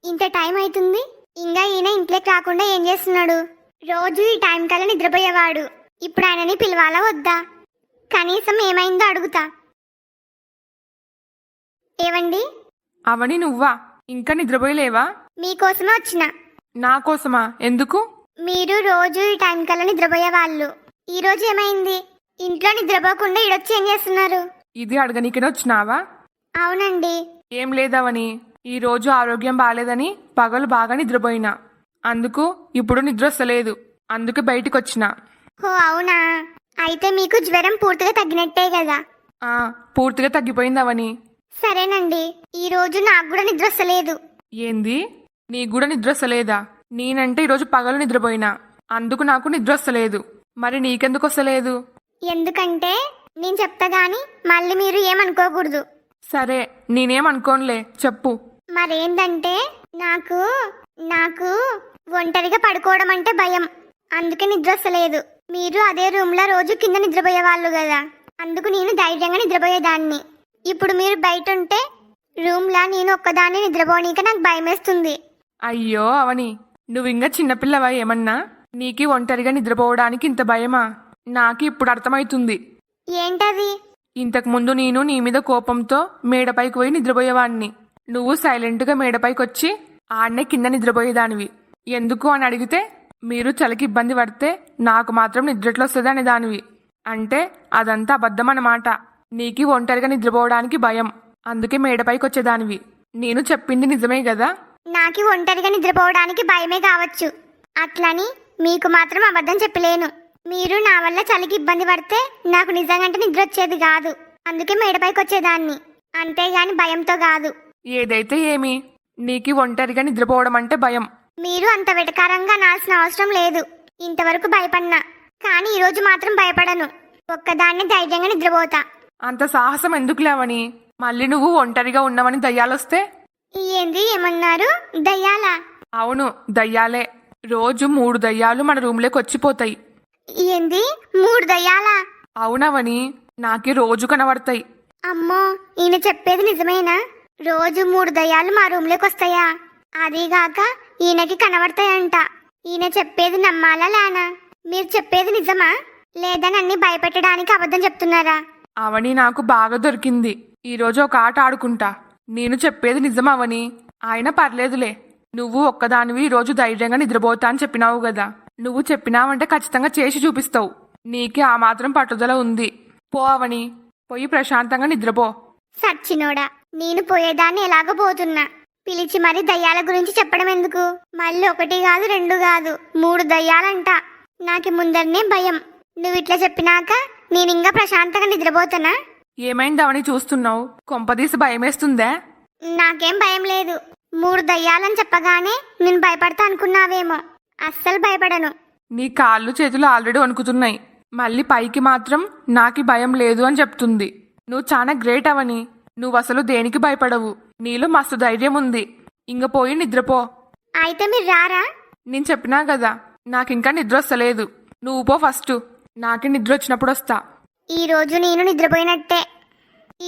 ఇంత టైం అవుతుంది ఇంకా ఈయన ఇంట్లోకి రాకుండా ఏం చేస్తున్నాడు? రోజు ఈ టైం కల్లా నిద్రపోయేవాడు. ఇప్పుడు ఆయనని పిలవాలా వద్దా? కనీసం ఏమైందో అడుగుతా. ఏవండి? అవని నువ్వా? ఇంకా నిద్రపోయలేవా? మీకోసమే వచ్చిన. నా కోసమా? ఎందుకు? మీరు రోజు ఈ టైం కల్లా నిద్రపోయేవాళ్ళు. ఈ రోజు ఏమైంది? ఇంట్లో నిద్రపోకుండా ఈడొచ్చి ఏం చేస్తున్నారు? ఇది అడగనీకనే వచ్చినావా? అవునండి. ఏం లేదవని, ఈ రోజు ఆరోగ్యం బాలేదని పగలు బాగా నిద్రపోయినా. అందుకు ఇప్పుడు నిద్ర వస్తలేదు. అందుకే బయటికి వచ్చిన. ఓ అవునా? అయితే మీకు జ్వరం పూర్తిగా తగ్గినట్టే కదా? పూర్తిగా తగ్గిపోయిందవని. సరేనండి. ఈ రోజు నాకు కూడా నిద్ర వస్తలేదు. ఏంది? నీకు కూడా నిద్ర వస్తలేదా? నేనంటే ఈరోజు పగలు నిద్రపోయినా, అందుకు నాకు నిద్ర వస్తలేదు. మరి నీకెందుకు వస్తలేదు? ఎందుకంటే నేను చెప్తా గాని మళ్ళీ మీరు ఏమనుకోకూడదు. సరే, నేనేమనుకోనులే, చెప్పు. మరేందంటే నాకు నాకు ఒంటరిగా పడుకోవడం అంటే భయం. అందుకే నిద్ర వస్తలేదు. మీరు అదే రూమ్ లో రోజు కింద నిద్రపోయేవాళ్ళు కదా, అందుకు నేను ధైర్యంగా నిద్రపోయేదాన్ని. ఇప్పుడు మీరు బయట ఉంటే రూమ్ లా నేను ఒక్కదాన్ని నిద్రపోనీక నాకు భయం వేస్తుంది. అయ్యో అవని, నువ్వింగా చిన్నపిల్లవా ఏమన్నా? నీకి ఒంటరిగా నిద్రపోవడానికి ఇంత భయమా? నాకు ఇప్పుడు అర్థమవుతుంది. ఏంటది? ఇంతకు ముందు నేను నీ మీద కోపంతో మేడపైకి పోయి నిద్రపోయేవాడిని. నువ్వు సైలెంట్గా మేడపైకి వచ్చి ఆడనే కింద నిద్రపోయేదానివి. ఎందుకు అని అడిగితే మీరు చలికి ఇబ్బంది పడితే నాకు మాత్రం నిద్రట్లో వస్తుంది అనే దానివి. అంటే అదంతా అబద్ధం అన్నమాట. నీకి ఒంటరిగా నిద్రపోవడానికి భయం, అందుకే మేడపైకి వచ్చేదానివి. నేను చెప్పింది నిజమే కదా? నాకు ఒంటరిగా నిద్రపోవడానికి భయమే కావచ్చు, అట్లని మీకు మాత్రం అబద్ధం చెప్పలేను. మీరు నా వల్ల చలికి ఇబ్బంది పడితే నాకు నిజంగా నిద్ర వచ్చేది కాదు, అందుకే మేడపైకి వచ్చేదాన్ని. అంతేగాని భయంతో కాదు. ఏదైతే ఏమి, నీకి ఒంటరిగా నిద్రపోవడం అంటే భయం. మీరు అంత వెటకారంగా అనాల్సిన అవసరం లేదు. ఇంతవరకు భయపడినా, కానీ ఈరోజు మాత్రం భయపడను. ఒక్కదాన్ని ధైర్యంగా నిద్రపోతా. అంత సాహసం ఎందుకు లేవని? మళ్ళీ నువ్వు ఒంటరిగా ఉన్నావని దయ్యాలొస్తే? ఏంది? ఏమన్నారు? దయ్యాలా? అవును, దయ్యాలే. రోజు 3 దయ్యాలు మన రూమ్లోకి వచ్చిపోతాయి. ఏంది? 3 దయ్యాలా? అవునవని, నాకి రోజు కనబడతాయి. అమ్మో, ఈయన చెప్పేది నిజమేనా? రోజు 3 దయ్యాలు మా రూమ్లోకి వస్తాయా? అదీగాక ఈయనకి కనబడతాయంట. ఈయన చెప్పేది నమ్మాలా లేనా? మీరు చెప్పేది నిజమా లేదా నన్ను భయపెట్టడానికి అబద్ధం చెప్తున్నారా? అవని, నాకు బాగా దొరికింది. ఈరోజు ఒక ఆట ఆడుకుంటా. నేను చెప్పేది నిజం అవని. ఆయన పర్లేదులే. నువ్వు ఒక్కదానివి ఈరోజు ధైర్యంగా నిద్రపోతా అని చెప్పినావు కదా. నువ్వు చెప్పినావంటే ఖచ్చితంగా చేసి చూపిస్తావు. నీకే ఆ మాత్రం పట్టుదల ఉంది. పో అవని, పోయి ప్రశాంతంగా నిద్రపో. సచ్చినోడా, నేను పోయేదాన్ని ఎలాగో పోతున్నా. పిలిచి మరి దయ్యాల గురించి చెప్పడం ఎందుకు? మళ్ళీ 1 కాదు 2 కాదు 3 దయ్యాలంట. నాకు ముందరనే భయం. నువ్వు ఇట్లా చెప్పినాక నేను ఇంకా ప్రశాంతంగా నిద్రపోతానా? ఏమైంది అవని చూస్తున్నావు? కొంపదీసి భయమేస్తుందే? నాకేం భయం లేదు. 3 దయ్యాలని చెప్పగానే నేను భయపడతా అనుకున్నావేమో. అస్సలు భయపడను. నీ కాళ్ళు చేతులు ఆల్రెడీ వణుకుతున్నాయి. మళ్ళీ పైకి మాత్రం నాకి భయం లేదు అని చెప్తుంది. నువ్వు చాలా గ్రేట్ అవని. నువ్వు అసలు దేనికి భయపడవు. నీలో మస్తు ధైర్యం ఉంది. ఇంక పోయి నిద్రపో. అయితే మీరు రారా? నేను చెప్పినా కదా, నాకింకా నిద్ర వస్తలేదు. నువ్వు పో ఫస్ట్. నాకి నిద్ర వచ్చినప్పుడు వస్తా. ఈ రోజు నేను నిద్రపోయినట్టే.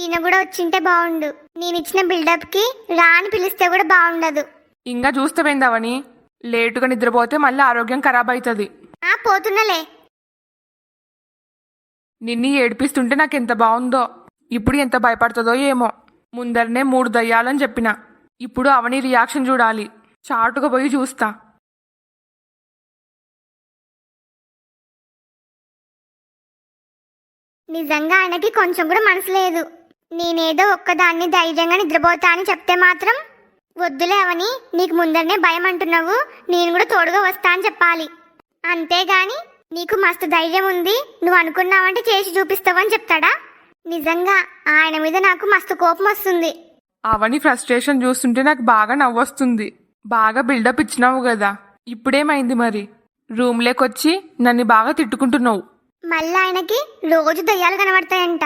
ఈయన కూడా వచ్చింటే బాగుండు. నేను ఇచ్చిన బిల్డప్ కి రా అని పిలిస్తే కూడా బాగుండదు. ఇంకా చూస్తావేందవని? లేటుగా నిద్రపోతే మళ్ళీ ఆరోగ్యం ఖరాబ్ అవుతుంది. పోతున్నలే. నిన్ను ఏడిపిస్తుంటే నాకెంత బాగుందో. ఇప్పుడు ఎంత భయపడుతుందో ఏమో. ముందరనే 3 దయ్యాలని చెప్పిన. ఇప్పుడు అవని రియాక్షన్ చూడాలి. చాటుగా పోయి చూస్తా. నిజంగా ఆయనకి కొంచెం కూడా మనసు లేదు. నేనేదో ఒక్కదాన్ని ధైర్యంగా నిద్రపోతా అని చెప్తే మాత్రం వద్దులే అవని, నీకు ముందరనే భయం అంటున్నావు, నేను కూడా తోడుగా వస్తా అని చెప్పాలి. అంతేగాని నీకు మస్తు ధైర్యం ఉంది, నువ్వు అనుకున్నావంటే చేసి చూపిస్తావు అని చెప్తాడా? నిజంగా ఆయన మీద నాకు మస్తు కోపం వస్తుంది. అవని ఫ్రస్ట్రేషన్ చూస్తుంటే నాకు బాగా నవ్వొస్తుంది. బాగా బిల్డప్ ఇచ్చినావు కదా. ఇప్పుడేమైంది మరి? రూమ్లోకొచ్చి నన్ను బాగా తిట్టుకుంటున్నావు. మళ్ళీ ఆయనకి రోజు దయ్యాలు కనబడతాయంట.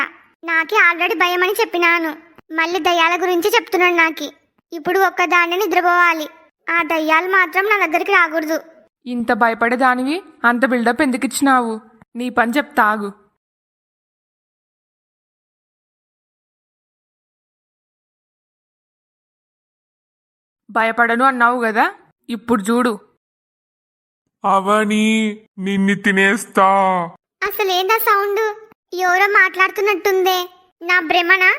నాకి ఆల్రెడీ భయం అని చెప్పినాను, మళ్ళీ దయ్యాల గురించి చెప్తున్నాడు నాకి. ఇప్పుడు ఒక్కదాన్ని నిద్రపోవాలి. ఆ దయ్యాలు మాత్రం నా దగ్గరికి రాకూడదు. ఇంత భయపడేదానివి అంత బిల్డప్ ఎందుకు ఇచ్చినావు? నీ పని చెప్తా ఆగు. భయపడను అన్నావు కదా, ఇప్పుడు చూడు. అవని నిన్ని తినేస్తా. అసలేందా సౌండ్? ఎవరో మాట్లాడుతున్నట్టుందే. నా భ్రమనా?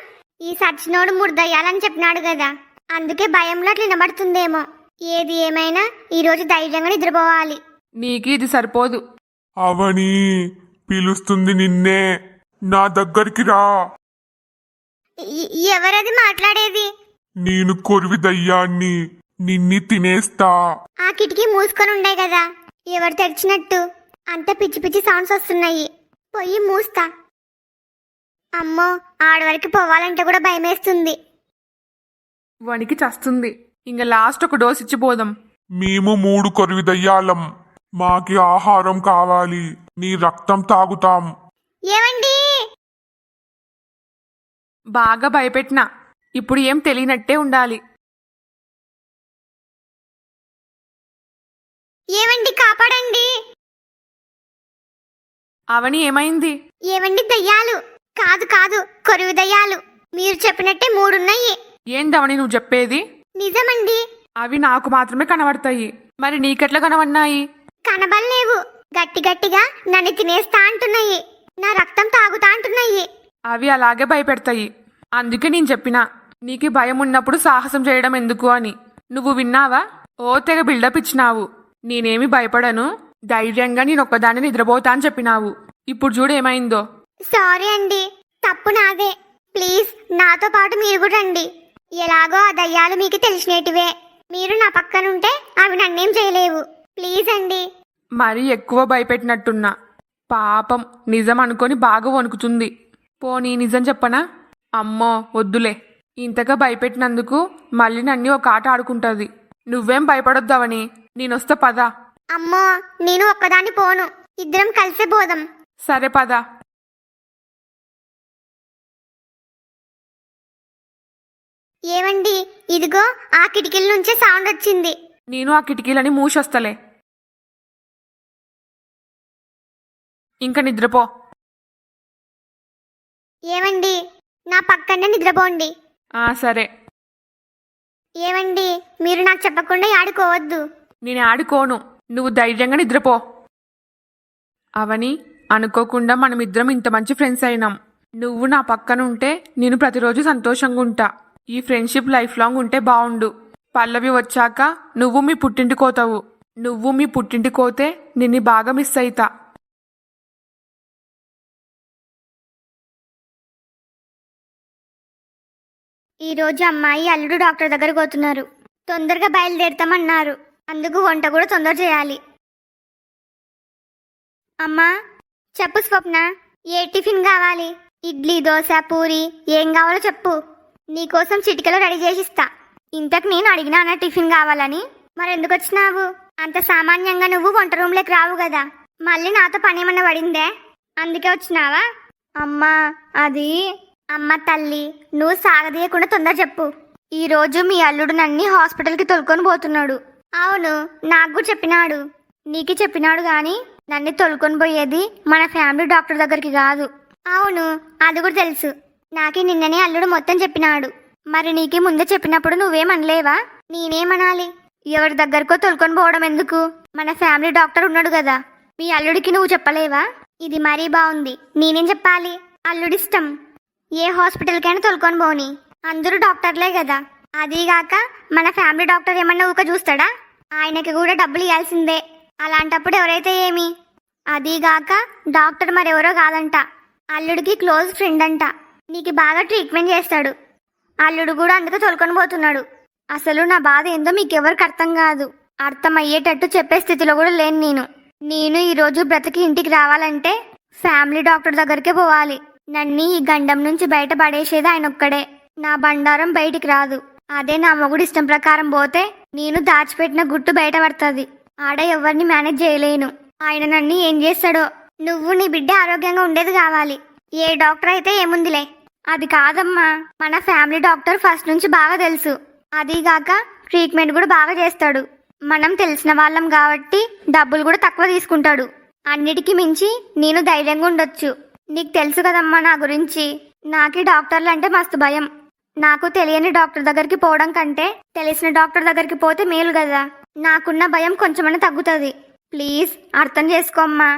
ఈ సచ్చినోడు 3 దయ్యాలని చెప్పినాడు కదా, అందుకే భయంలో అట్లా వినబడుతుందేమో. ఏది ఏమైనా ఈరోజు ధైర్యంగా నిద్రపోవాలి. నీకు ఇది సరిపోదు. అవని పిలుస్తుంది నిన్నే, నా దగ్గరికి రా. ఎవరది మాట్లాడేది? నేను కొరివి దయ్యాన్ని, నిన్ని తినేస్తా. ఆ కిటికీ మూసుకొని ఉండే కదా, ఎవరు తెరిచినట్టు? అంత పిచ్చి పిచ్చి సౌండ్స్ వస్తున్నాయి. పొయ్యి మూస్తా. అమ్మో, ఆడవరకు పోవాలంటే కూడా భయమేస్తుంది. వణికి చస్తుంది. ఇంక లాస్ట్ ఒక డోస్ ఇచ్చిపోదాం. మేము 3 కొరివి దయ్యాలం, మాకి ఆహారం కావాలి, నీ రక్తం తాగుతాం. ఏమండి? బాగా భయపెట్టినా, ఇప్పుడు ఏం తెలియనట్టే ఉండాలి. ఏమండి, కాపాడండి. అవని ఏమైంది? ఏవండి, దయ్యాలు కాదు కాదు, కొరువు దయ్యాలు. మీరు చెప్పినట్టే 3 ఉన్నాయి. ఏందవని నువ్వు చెప్పేది? నిజమండి. అవి నాకు మాత్రమే కనబడతాయి, మరి నీకెట్లా కనబడినాయి? కనబడలేవు. గట్టి గట్టిగా నన్ను తినేస్తా అంటున్నాయి, నా రక్తం తాగుతా అంటున్నాయి. అవి అలాగే భయపెడతాయి. అందుకే నేను చెప్పినా, నీకు భయం ఉన్నప్పుడు సాహసం చేయడం ఎందుకు అని. నువ్వు విన్నావా? ఓ తెగ బిల్డప్ ఇచ్చినావు. నేనేమి భయపడను, ధైర్యంగా నేనొక్కదాన్ని నిద్రపోతా అని చెప్పినావు. ఇప్పుడు చూడు ఏమైందో. సారీ అండి, తప్పు నాదే. ప్లీజ్ నాతో పాటు మీరు కూడా రండి. ఎలాగో ఆ దయ్యాలు మీకు తెలిసినేటివే. మీరు నా పక్కనుంటే అవి నన్నేం చేయలేవు. ప్లీజ్ అండి. మరీ ఎక్కువ భయపెట్టినట్టున్నా. పాపం నిజం అనుకొని బాగా వణుకుతుంది. పోనీ నిజం చెప్పనా? అమ్మో వద్దులే. ఇంతగా భయపెట్టినందుకు మళ్ళీ నన్ను ఒక ఆట ఆడుకుంటుంది. నువ్వేం భయపడొద్దావని, నేనొస్తా పదా. అమ్మో, నేను ఒక్కదాన్ని పోను, ఇద్దరం కలిసే పోదాం. సరే పదా. ఏవండి, ఇదిగో ఆ కిటికీల నుంచే సౌండ్ వచ్చింది. నేను ఆ కిటికీలని మూసొస్తలే. ఇంకా నిద్రపో. ఏవండి, నా పక్కనే నిద్రపోండి. సరే. ఏవండి, మీరు నాకు చెప్పకుండా ఆడుకోవద్దు. నేను ఆడుకోను, నువ్వు ధైర్యంగా నిద్రపో. అవని, అనుకోకుండా మనమిద్దరం ఇంత మంచి ఫ్రెండ్స్ అయినాం. నువ్వు నా పక్కనుంటే నేను ప్రతిరోజు సంతోషంగా ఉంటా. ఈ ఫ్రెండ్షిప్ లైఫ్ లాంగ్ ఉంటే బావుండు. పల్లవి వచ్చాక నువ్వు మీ పుట్టింటి కోతావు. నువ్వు మీ పుట్టింటి కోతే నిన్ను బాగా మిస్ అయితా. ఈరోజు అమ్మాయి అల్లుడు డాక్టర్ దగ్గరకు పోతున్నారు. తొందరగా బయలుదేరుతామన్నారు. అందుకు వంట కూడా తొందర చేయాలి. అమ్మా, చెప్పు స్వప్న, ఏ టిఫిన్ కావాలి? ఇడ్లీ, దోశ, పూరి, ఏం కావాలో చెప్పు. నీకోసం చిటికలో రెడీ చేసిస్తా. ఇంతకు నేను అడిగినా అన్న టిఫిన్ కావాలని. మరెందుకు వచ్చినావు? అంత సామాన్యంగా నువ్వు వంట రూమ్లోకి రావు కదా. మళ్ళీ నాతో పని ఏమన్నా పడిందే, అందుకే వచ్చినావా? అమ్మా, అది అమ్మ తల్లి, నువ్వు సాగదీయకుండా తొందర చెప్పు. ఈరోజు మీ అల్లుడు నన్ను హాస్పిటల్కి తొలుకొని పోతున్నాడు. అవును, నాకు చెప్పినాడు. నీకు చెప్పినాడు గాని నన్ను తొలుకొని పోయేది మన ఫ్యామిలీ డాక్టర్ దగ్గరికి కాదు. అవును, అది కూడా తెలుసు. నాకే నిన్ననే అల్లుడు మొత్తం చెప్పినాడు. మరి నీకే ముందే చెప్పినప్పుడు నువ్వేమనలేవా? నేనేమనాలి? ఎవరి దగ్గరకో తొలుకొని పోవడం ఎందుకు? మన ఫ్యామిలీ డాక్టర్ ఉన్నాడు కదా. మీ అల్లుడికి నువ్వు చెప్పలేవా? ఇది మరీ బాగుంది. నేనేం చెప్పాలి? అల్లుడిష్టం. ఏ హాస్పిటల్కైనా తొలుకొని పోని, అందరూ డాక్టర్లే కదా. అదీగాక మన ఫ్యామిలీ డాక్టర్ ఏమన్నా ఊక చూస్తాడా? ఆయనకి కూడా డబ్బులు ఇవ్వాల్సిందే. అలాంటప్పుడు ఎవరైతే ఏమి? అదీగాక డాక్టర్ మరెవరో కాదంట, అల్లుడికి క్లోజ్ ఫ్రెండ్ అంట. నీకు బాగా ట్రీట్మెంట్ చేస్తాడు. అల్లుడు కూడా అందుకు తొలుకొని పోతున్నాడు. అసలు నా బాధ ఏందో మీకెవరికి అర్థం కాదు. అర్థమయ్యేటట్టు చెప్పే స్థితిలో కూడా లేను నేను ఈరోజు బ్రతికి ఇంటికి రావాలంటే ఫ్యామిలీ డాక్టర్ దగ్గరికే పోవాలి. నన్ను ఈ గండం నుంచి బయట పడేసేది ఆయన ఒక్కడే. నా బండారం బయటికి రాదు. అదే నా మొగుడు ఇష్టం ప్రకారం పోతే నేను దాచిపెట్టిన గుట్టు బయట పడుతుంది. ఆడ ఎవరిని మేనేజ్ చేయలేను. ఆయన నన్ను ఏం చేస్తాడో. నువ్వు నీ బిడ్డ ఆరోగ్యంగా ఉండేది కావాలి. ఏ డాక్టర్ అయితే ఏముందిలే. అది కాదమ్మా, మన ఫ్యామిలీ డాక్టర్ ఫస్ట్ నుంచి బాగా తెలుసు. అదీగాక ట్రీట్మెంట్ కూడా బాగా చేస్తాడు. మనం తెలిసిన వాళ్ళం కాబట్టి డబ్బులు కూడా తక్కువ తీసుకుంటాడు. అన్నిటికీ మించి నేను ధైర్యంగా ఉండొచ్చు. నీకు తెలుసు కదమ్మా నా గురించి. నాకే డాక్టర్లు అంటే మస్తు భయం. నాకు తెలియని డాక్టర్ దగ్గరికి పోవడం కంటే తెలిసిన డాక్టర్ దగ్గరికి పోతే మేలు కదా. నాకున్న భయం కొంచెమన్నా తగ్గుతుంది. ప్లీజ్ అర్థం చేసుకోమ్మా.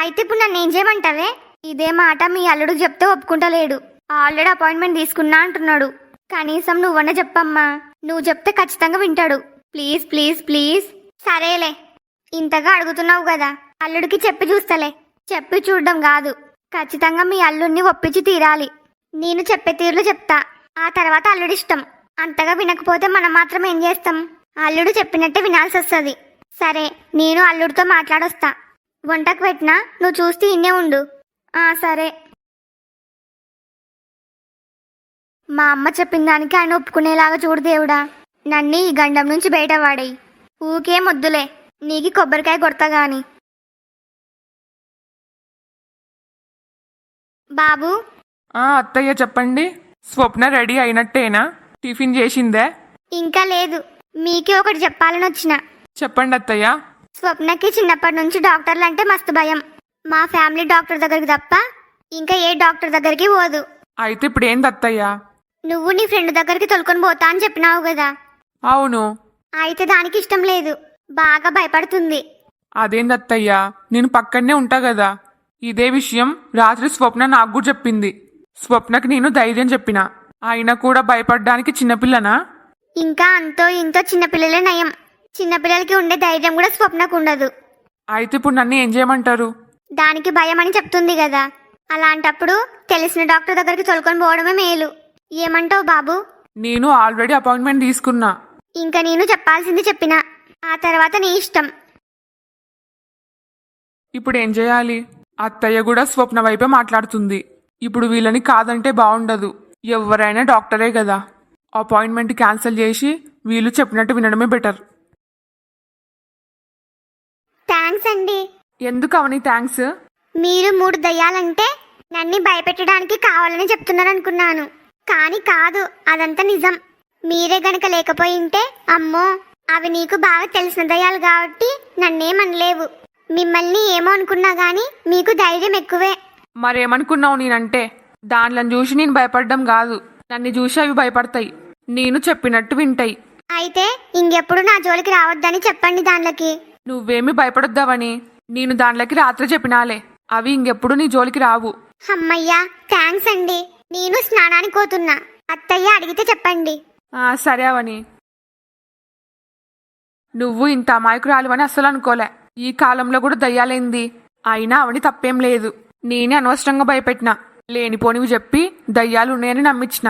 అయితే ఇప్పుడు నన్ను ఏం చేయమంటావే? ఇదే మాట మీ అల్లుడికి చెప్తే ఒప్పుకుంటలేడు. ఆల్రెడీ అపాయింట్మెంట్ తీసుకున్నా అంటున్నాడు. కనీసం నువ్వన్నా చెప్పమ్మా. నువ్వు చెప్తే ఖచ్చితంగా వింటాడు. Please please please. సరేలే, ఇంతగా అడుగుతున్నావు కదా, అల్లుడికి చెప్పి చూస్తలే. చెప్పి చూడడం కాదు, ఖచ్చితంగా మీ అల్లుడిని ఒప్పించి తీరాలి. నేను చెప్పే తీరులో చెప్తా. ఆ తర్వాత అల్లుడిష్టం. అంతగా వినకపోతే మనం మాత్రం ఏం చేస్తాం? అల్లుడు చెప్పినట్టే వినాల్సి వస్తుంది. సరే, నేను అల్లుడితో మాట్లాడొస్తా. వంటకు పెట్టినా నువ్వు చూస్తూ ఇన్నే ఉండు. సరే. మా అమ్మ చెప్పిన దానికి ఆయన ఒప్పుకునేలాగా చూడు దేవుడా. నన్ను ఈ గండం నుంచి బయట వాడేయి. ఊకేం వద్దులే, నీకు కొబ్బరికాయ కొడతా గాని. బాబు. అత్తయ్య చెప్పండి. స్వప్న రెడీ అయినట్టేనా? టిఫిన్ చేసిందే? ఇంకా లేదు. మీకే ఒకటి చెప్పాలని వచ్చిన. చెప్పండి అత్తయ్య. స్వప్నకి చిన్నప్పటి నుంచి డాక్టర్లు అంటే మస్తు భయం. మా ఫ్యామిలీ డాక్టర్ దగ్గరికి తప్ప ఇంకా ఏ డాక్టర్ దగ్గరికి పోదు. అయితే ఇప్పుడు ఏంది అత్తయ్య? నువ్వు నీ ఫ్రెండ్ దగ్గరికి తొలుకొని పోతా అని చెప్పినావు కదా. అవును. అయితే దానికి ఇష్టం లేదు, బాగా భయపడుతుంది. అదేంది అత్తయ్య, నేను పక్కనే ఉంటా కదా. ఇదే విషయం రాత్రి స్వప్న నాకు కూడా చెప్పింది. స్వప్నకి నేను ధైర్యం చెప్పిన, అయినా కూడా భయపడడానికి చిన్నపిల్లనా? ఇంకా అంతో ఇంతో చిన్నపిల్లలే నయం. చిన్నపిల్లలకి ఉండే ధైర్యం కూడా స్వప్నకు ఉండదు. అయితే ఇప్పుడు నన్ను ఏం చేయమంటారు? దానికి భయం అని చెప్తుంది కదా. అలాంటప్పుడు తెలిసిన డాక్టర్ దగ్గరికి తొలుకొని పోవడమే మేలు. ఏమంటావు బాబు? నేను ఆల్రెడీ అపాయింట్మెంట్ తీసుకున్నా. ఇంకా నేను చెప్పాల్సింది చెప్పినా. ఆ తర్వాత నీ ఇష్టం. ఇప్పుడు ఏం చేయాలి? అత్తయ్య కూడా స్వప్న వైపే మాట్లాడుతుంది. ఇప్పుడు వీళ్ళని కాదంటే బాగుండదు. ఎవరైనా డాక్టరే కదా. అపాయింట్మెంట్ క్యాన్సిల్ చేసి వీళ్ళు చెప్పినట్టు వినడమే బెటర్. థ్యాంక్స్ అండి. ఎందుకు అవని థ్యాంక్స్? మీరు 3 దయ్యాలంటే నన్ను భయపెట్టడానికి కావాలని చెప్తున్నారనుకున్నాను. కానీ కాదు, అదంతా నిజం. మీరే గనక లేకపోయింటే అమ్మో, అవి నీకు బాగా తెలిసిన దయ్యాలు కాబట్టి నన్నేమనలేవు. మిమ్మల్ని ఏమో అనుకున్నా గాని మీకు ధైర్యం ఎక్కువే. మరేమనుకున్నావు నేనంటే? దానిలను చూసి నేను భయపడడం కాదు, నన్ను చూసి అవి భయపడతాయి. నేను చెప్పినట్టు వింటాయి. అయితే ఇంకెప్పుడు నా జోలికి రావద్దని చెప్పండి దానిలకి. నువ్వేమి భయపడొద్దావని నేను దానిలోకి రాత్రి చెప్పినాలే. అవి ఇంకెప్పుడు నీ జోలికి రావు. అమ్మయ్యా, థ్యాంక్స్ అండి. నేను స్నానానికి పోతున్నా. అత్తయ్య అడిగితే చెప్పండి. సరే అవని. నువ్వు ఇంత అమాయకురాలు అని అస్సలు అనుకోలే. ఈ కాలంలో కూడా దయ్యాలేంది? అయినా అవని తప్పేం లేదు. నేనే అనవసరంగా భయపెట్టినా. లేనిపోనివి చెప్పి దయ్యాలు ఉన్నాయని నమ్మించిన.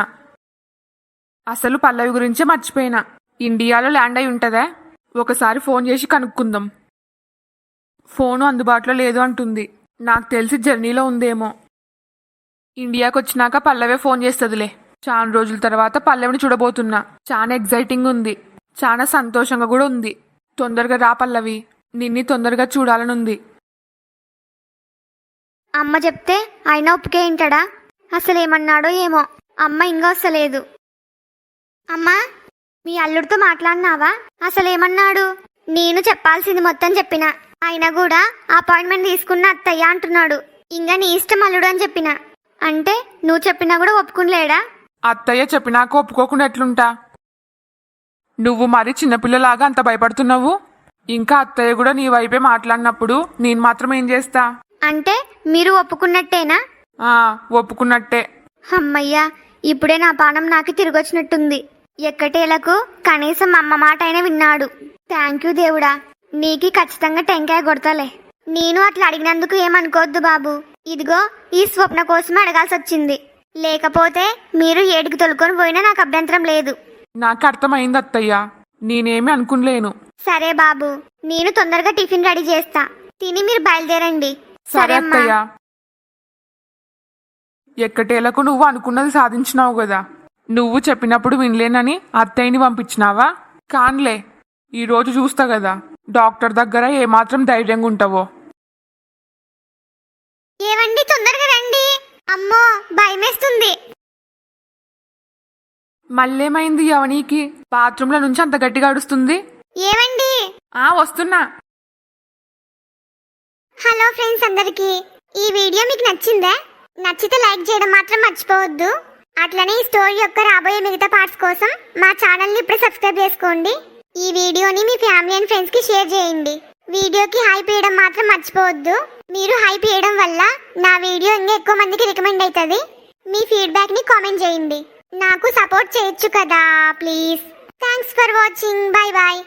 అసలు పల్లవి గురించే మర్చిపోయినా. ఇండియాలో ల్యాండ్ అయి ఉంటదా? ఒకసారి ఫోన్ చేసి కనుక్కుందాం. ఫోను అందుబాటులో లేదు అంటుంది. నాకు తెలిసి జర్నీలో ఉందేమో. ఇండియాకి వచ్చినాక పల్లవే ఫోన్ చేస్తుందిలే. చాలా రోజుల తర్వాత పల్లవిని చూడబోతున్నా. చాలా ఎగ్జైటింగ్ ఉంది. చాలా సంతోషంగా కూడా ఉంది. తొందరగా రా పల్లవి, నిన్ని తొందరగా చూడాలనుంది. అమ్మ చెప్తే ఆయన ఒప్పుకే ఇంటాడా? అసలేమన్నాడో ఏమో. అమ్మ ఇంకా వస్తలేదు. అమ్మా, మీ అల్లుడితో మాట్లాడినావా? అసలేమన్నాడు? నేను చెప్పాల్సింది మొత్తం చెప్పిన. అయినా కూడా అపాయింట్మెంట్ తీసుకున్న అత్తయ్య అంటున్నాడు. ఇంకా నీ ఇష్టం అల్లుడు అని చెప్పిన. అంటే నువ్వు చెప్పినా కూడా ఒప్పుకునిలేడా? అత్తయ్య చెప్పినాక ఒప్పుకోకుండా ఎట్లుంటా? నువ్వు మరి చిన్నపిల్లలాగా అంత భయపడుతున్నావు. ఇంకా అత్తయ్య కూడా నీ వైపే మాట్లాడినప్పుడు నేను మాత్రం ఏం చేస్తా? అంటే మీరు ఒప్పుకున్నట్టేనా? ఒప్పుకున్నట్టే. అమ్మయ్యా, ఇప్పుడే నా పానం నాకు తిరిగొచ్చినట్టుంది. ఎక్కటేలకు కనీసం అమ్మ మాట అయినా విన్నాడు. థ్యాంక్ యూ దేవుడా. నీకి ఖచ్చితంగా టెంకాయ కొడతాలే. నేను అట్లా అడిగినందుకు ఏమనుకోవద్దు బాబు. ఇదిగో ఈ స్వప్న కోసమే అడగాల్సి వచ్చింది. లేకపోతే మీరు ఏడికి తొలుకొని పోయినా నాకు అభ్యంతరం లేదు. నాకు అర్థమైంది అత్తయ్య, నేనేమి అనుకునలేను. సరే బాబు, నేను తొందరగా టిఫిన్ రెడీ చేస్తా. తిని మీరు బయలుదేరండి. సరే అత్తయ్య. ఎక్కటేలకు నువ్వు అనుకున్నది సాధించినావు కదా. నువ్వు చెప్పినప్పుడు వినలేనని అత్తయ్యని పంపించినావా? కాన్లే, ఈరోజు చూస్తా కదా డాక్టర్ దగ్గర ఏమాత్రం ధైర్యంగా ఉంటావో. ఏవండి, తొందరగా రండి. అమ్మో, భయమేస్తుంది. మళ్ళేమైంది అవనీకి? బాత్రూంలో నుంచి అంత గట్టిగా అడుస్తుంది. ఏవండి? వస్తున్నా. హలో ఫ్రెండ్స్ అందరికి. ఈ వీడియో మీకు నచ్చిందా? నచ్చితే లైక్ చేయడం మాత్రం మర్చిపోవద్దు. అట్లనే ఈ స్టోరీ యొక్క రాబోయే మిగతా పార్ట్స్ కోసం మా ఛానల్ని ఇప్పుడు సబ్స్క్రైబ్ చేసుకోండి. ఈ వీడియోని మీ ఫ్యామిలీ అండ్ ఫ్రెండ్స్కి షేర్ చేయండి. వీడియోకి హైప్ చేయడం మాత్రం మర్చిపోవద్దు. మీరు హైప్ చేయడం వల్ల నా వీడియో ఇంకా ఎక్కువ మందికి రికమెండ్ అవుతుంది. మీ ఫీడ్బ్యాక్ని కామెంట్ చేయండి. నాకు సపోర్ట్ చేయొచ్చు కదా please. Thanks for watching. Bye bye.